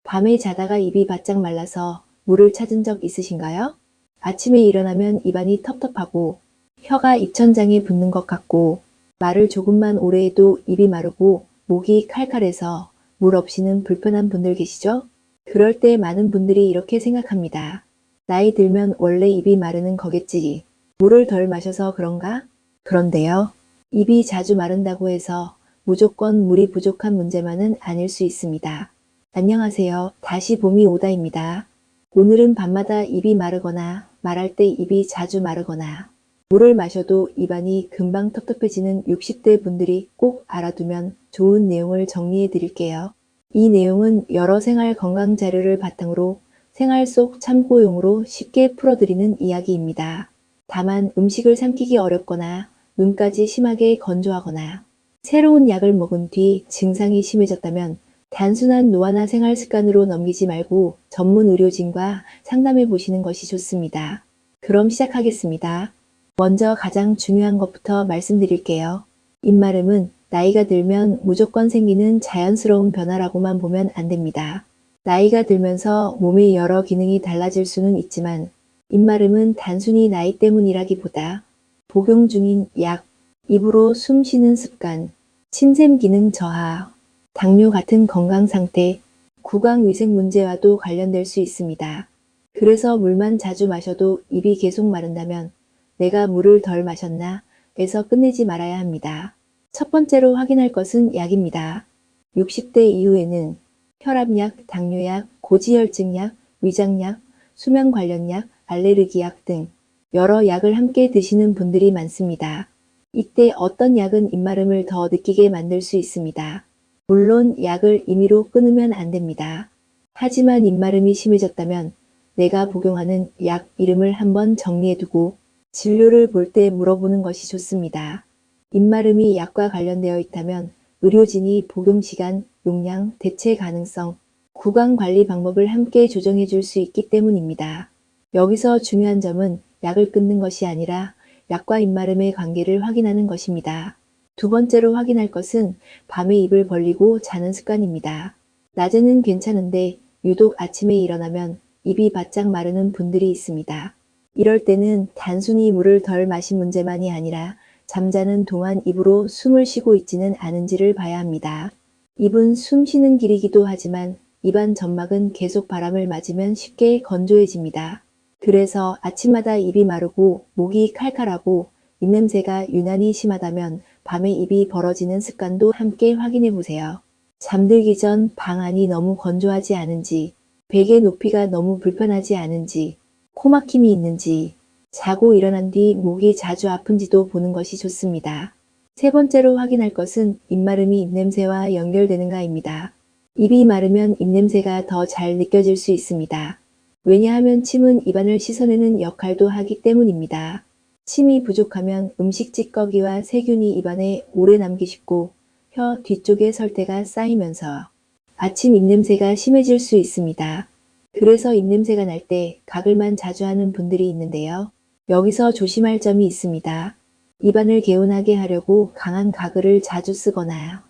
밤에 자다가 입이 바짝 말라서 물을 찾은 적 있으신가요? 아침에 일어나면 입안이 텁텁하고 혀가 입천장에 붙는 것 같고 말을 조금만 오래 해도 입이 마르고 목이 칼칼해서 물 없이는 불편한 분들 계시죠? 그럴 때 많은 분들이 이렇게 생각합니다. 나이 들면 원래 입이 마르는 거겠지. 물을 덜 마셔서 그런가? 그런데요. 입이 자주 마른다고 해서 무조건 물이 부족한 문제만은 아닐 수 있습니다. 안녕하세요. 다시 봄이 오다입니다. 오늘은 밤마다 입이 마르거나 말할 때 입이 자주 마르거나 물을 마셔도 입안이 금방 텁텁해지는 60대 분들이 꼭 알아두면 좋은 내용을 정리해 드릴게요. 이 내용은 여러 생활 건강 자료를 바탕으로 생활 속 참고용으로 쉽게 풀어드리는 이야기입니다. 다만 음식을 삼키기 어렵거나 눈까지 심하게 건조하거나 새로운 약을 먹은 뒤 증상이 심해졌다면 단순한 노화나 생활 습관으로 넘기지 말고 전문 의료진과 상담해 보시는 것이 좋습니다. 그럼 시작하겠습니다. 먼저 가장 중요한 것부터 말씀드릴게요. 입마름은 나이가 들면 무조건 생기는 자연스러운 변화라고만 보면 안 됩니다. 나이가 들면서 몸의 여러 기능이 달라질 수는 있지만 입마름은 단순히 나이 때문이라기보다 복용 중인 약, 입으로 숨 쉬는 습관, 침샘 기능 저하, 당뇨 같은 건강 상태, 구강 위생 문제와도 관련될 수 있습니다. 그래서 물만 자주 마셔도 입이 계속 마른다면 내가 물을 덜 마셨나 에서 끝내지 말아야 합니다. 첫 번째로 확인할 것은 약입니다. 60대 이후에는 혈압약, 당뇨약, 고지혈증약, 위장약, 수면 관련 약, 알레르기약 등 여러 약을 함께 드시는 분들이 많습니다. 이때 어떤 약은 입마름을 더 느끼게 만들 수 있습니다. 물론 약을 임의로 끊으면 안 됩니다. 하지만 입마름이 심해졌다면 내가 복용하는 약 이름을 한번 정리해두고 진료를 볼 때 물어보는 것이 좋습니다. 입마름이 약과 관련되어 있다면 의료진이 복용시간, 용량, 대체 가능성, 구강관리 방법을 함께 조정해 줄 수 있기 때문입니다. 여기서 중요한 점은 약을 끊는 것이 아니라 약과 입마름의 관계를 확인하는 것입니다. 두 번째로 확인할 것은 밤에 입을 벌리고 자는 습관입니다. 낮에는 괜찮은데 유독 아침에 일어나면 입이 바짝 마르는 분들이 있습니다. 이럴 때는 단순히 물을 덜 마신 문제만이 아니라 잠자는 동안 입으로 숨을 쉬고 있지는 않은지를 봐야 합니다. 입은 숨 쉬는 길이기도 하지만 입안 점막은 계속 바람을 맞으면 쉽게 건조해집니다. 그래서 아침마다 입이 마르고 목이 칼칼하고 입냄새가 유난히 심하다면 밤에 입이 벌어지는 습관도 함께 확인해 보세요. 잠들기 전 방 안이 너무 건조하지 않은지, 베개 높이가 너무 불편하지 않은지, 코막힘이 있는지, 자고 일어난 뒤 목이 자주 아픈지도 보는 것이 좋습니다. 세 번째로 확인할 것은 입마름이 입냄새와 연결되는가입니다. 입이 마르면 입냄새가 더 잘 느껴질 수 있습니다. 왜냐하면 침은 입안을 씻어내는 역할도 하기 때문입니다. 침이 부족하면 음식 찌꺼기와 세균이 입안에 오래 남기 쉽고 혀 뒤쪽에 설태가 쌓이면서 아침 입냄새가 심해질 수 있습니다. 그래서 입냄새가 날 때 가글만 자주 하는 분들이 있는데요. 여기서 조심할 점이 있습니다. 입안을 개운하게 하려고 강한 가글을 자주 쓰거나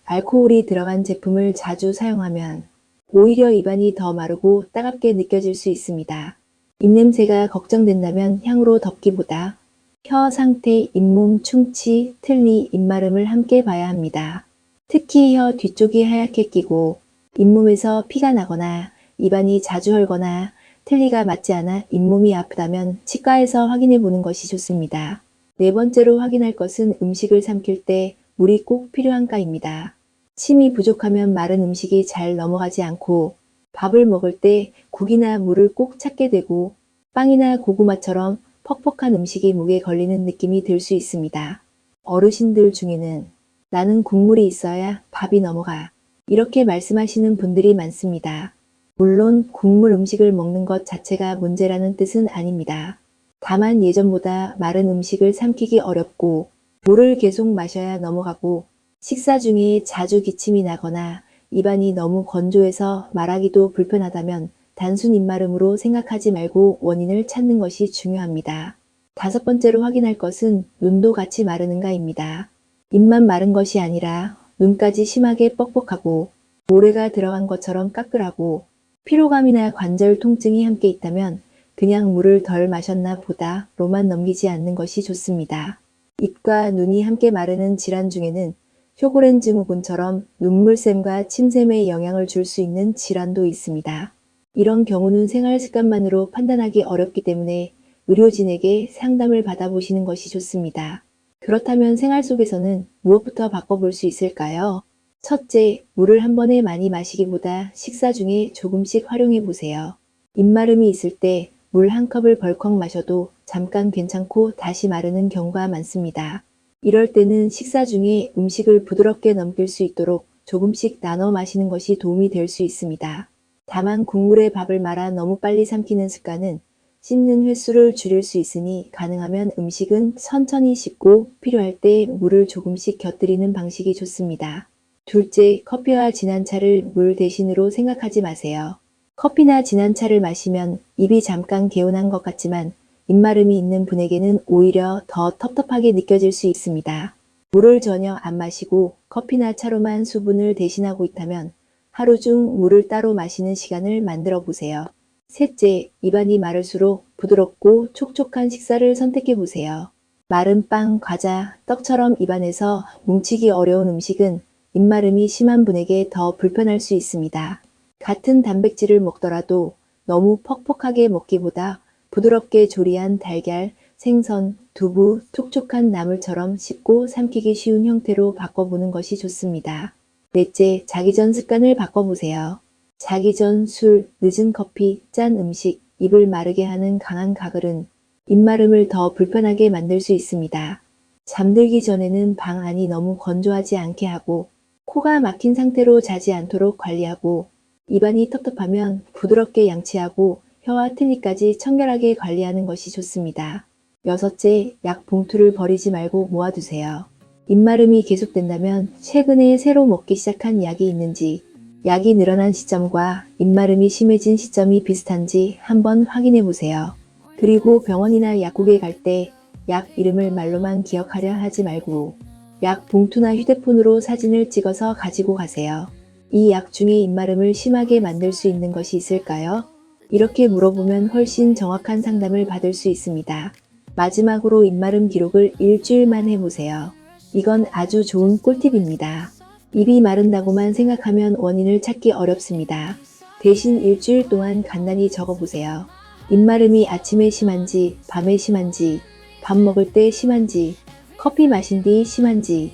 알코올이 들어간 제품을 자주 사용하면 오히려 입안이 더 마르고 따갑게 느껴질 수 있습니다. 입냄새가 걱정된다면 향으로 덮기보다 혀 상태, 잇몸, 충치, 틀니, 입마름을 함께 봐야 합니다. 특히 혀 뒤쪽이 하얗게 끼고 잇몸에서 피가 나거나 입안이 자주 헐거나 틀니가 맞지 않아 잇몸이 아프다면 치과에서 확인해 보는 것이 좋습니다. 네 번째로 확인할 것은 음식을 삼킬 때 물이 꼭 필요한가입니다. 침이 부족하면 마른 음식이 잘 넘어가지 않고 밥을 먹을 때 국이나 물을 꼭 찾게 되고 빵이나 고구마처럼 퍽퍽한 음식이 목에 걸리는 느낌이 들 수 있습니다. 어르신들 중에는 나는 국물이 있어야 밥이 넘어가 이렇게 말씀하시는 분들이 많습니다. 물론 국물 음식을 먹는 것 자체가 문제라는 뜻은 아닙니다. 다만 예전보다 마른 음식을 삼키기 어렵고 물을 계속 마셔야 넘어가고 식사 중에 자주 기침이 나거나 입안이 너무 건조해서 말하기도 불편하다면 단순 입마름으로 생각하지 말고 원인을 찾는 것이 중요합니다. 다섯 번째로 확인할 것은 눈도 같이 마르는가입니다. 입만 마른 것이 아니라 눈까지 심하게 뻑뻑하고 모래가 들어간 것처럼 까끌하고 피로감이나 관절 통증이 함께 있다면 그냥 물을 덜 마셨나 보다로만 넘기지 않는 것이 좋습니다. 입과 눈이 함께 마르는 질환 중에는 쇼고렌 증후군처럼 눈물샘과 침샘에 영향을 줄 수 있는 질환도 있습니다. 이런 경우는 생활 습관만으로 판단하기 어렵기 때문에 의료진에게 상담을 받아보시는 것이 좋습니다. 그렇다면 생활 속에서는 무엇부터 바꿔볼 수 있을까요? 첫째, 물을 한 번에 많이 마시기보다 식사 중에 조금씩 활용해 보세요. 입마름이 있을 때 물 한 컵을 벌컥 마셔도 잠깐 괜찮고 다시 마르는 경우가 많습니다. 이럴 때는 식사 중에 음식을 부드럽게 넘길 수 있도록 조금씩 나눠 마시는 것이 도움이 될 수 있습니다. 다만 국물에 밥을 말아 너무 빨리 삼키는 습관은 씹는 횟수를 줄일 수 있으니 가능하면 음식은 천천히 씹고 필요할 때 물을 조금씩 곁들이는 방식이 좋습니다. 둘째, 커피와 진한 차를 물 대신으로 생각하지 마세요. 커피나 진한 차를 마시면 입이 잠깐 개운한 것 같지만 입마름이 있는 분에게는 오히려 더 텁텁하게 느껴질 수 있습니다. 물을 전혀 안 마시고 커피나 차로만 수분을 대신하고 있다면 하루 중 물을 따로 마시는 시간을 만들어 보세요. 셋째, 입안이 마를수록 부드럽고 촉촉한 식사를 선택해 보세요. 마른 빵, 과자, 떡처럼 입안에서 뭉치기 어려운 음식은 입마름이 심한 분에게 더 불편할 수 있습니다. 같은 단백질을 먹더라도 너무 퍽퍽하게 먹기보다 부드럽게 조리한 달걀, 생선, 두부, 촉촉한 나물처럼 씹고 삼키기 쉬운 형태로 바꿔보는 것이 좋습니다. 넷째, 자기 전 습관을 바꿔보세요. 자기 전 술, 늦은 커피, 짠 음식, 입을 마르게 하는 강한 가글은 입마름을 더 불편하게 만들 수 있습니다. 잠들기 전에는 방 안이 너무 건조하지 않게 하고 코가 막힌 상태로 자지 않도록 관리하고 입안이 텁텁하면 부드럽게 양치하고 혀와 틀니까지 청결하게 관리하는 것이 좋습니다. 여섯째, 약 봉투를 버리지 말고 모아두세요. 입마름이 계속된다면 최근에 새로 먹기 시작한 약이 있는지, 약이 늘어난 시점과 입마름이 심해진 시점이 비슷한지 한번 확인해 보세요. 그리고 병원이나 약국에 갈 때 약 이름을 말로만 기억하려 하지 말고 약 봉투나 휴대폰으로 사진을 찍어서 가지고 가세요. 이 약 중에 입마름을 심하게 만들 수 있는 것이 있을까요? 이렇게 물어보면 훨씬 정확한 상담을 받을 수 있습니다. 마지막으로 입마름 기록을 일주일만 해보세요. 이건 아주 좋은 꿀팁입니다. 입이 마른다고만 생각하면 원인을 찾기 어렵습니다. 대신 일주일 동안 간단히 적어보세요. 입마름이 아침에 심한지, 밤에 심한지, 밥 먹을 때 심한지, 커피 마신 뒤 심한지,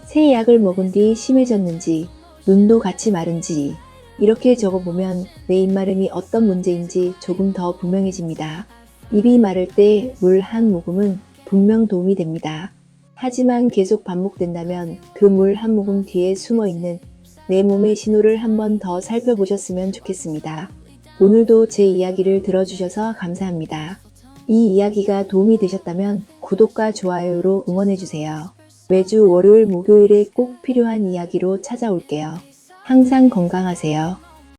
새 약을 먹은 뒤 심해졌는지, 눈도 같이 마른지 이렇게 적어보면 내 입마름이 어떤 문제인지 조금 더 분명해집니다. 입이 마를 때 물 한 모금은 분명 도움이 됩니다. 하지만 계속 반복된다면 그 물 한 모금 뒤에 숨어있는 내 몸의 신호를 한 번 더 살펴보셨으면 좋겠습니다. 오늘도 제 이야기를 들어주셔서 감사합니다. 이 이야기가 도움이 되셨다면 구독과 좋아요로 응원해주세요. 매주 월요일, 목요일에 꼭 필요한 이야기로 찾아올게요. 항상 건강하세요.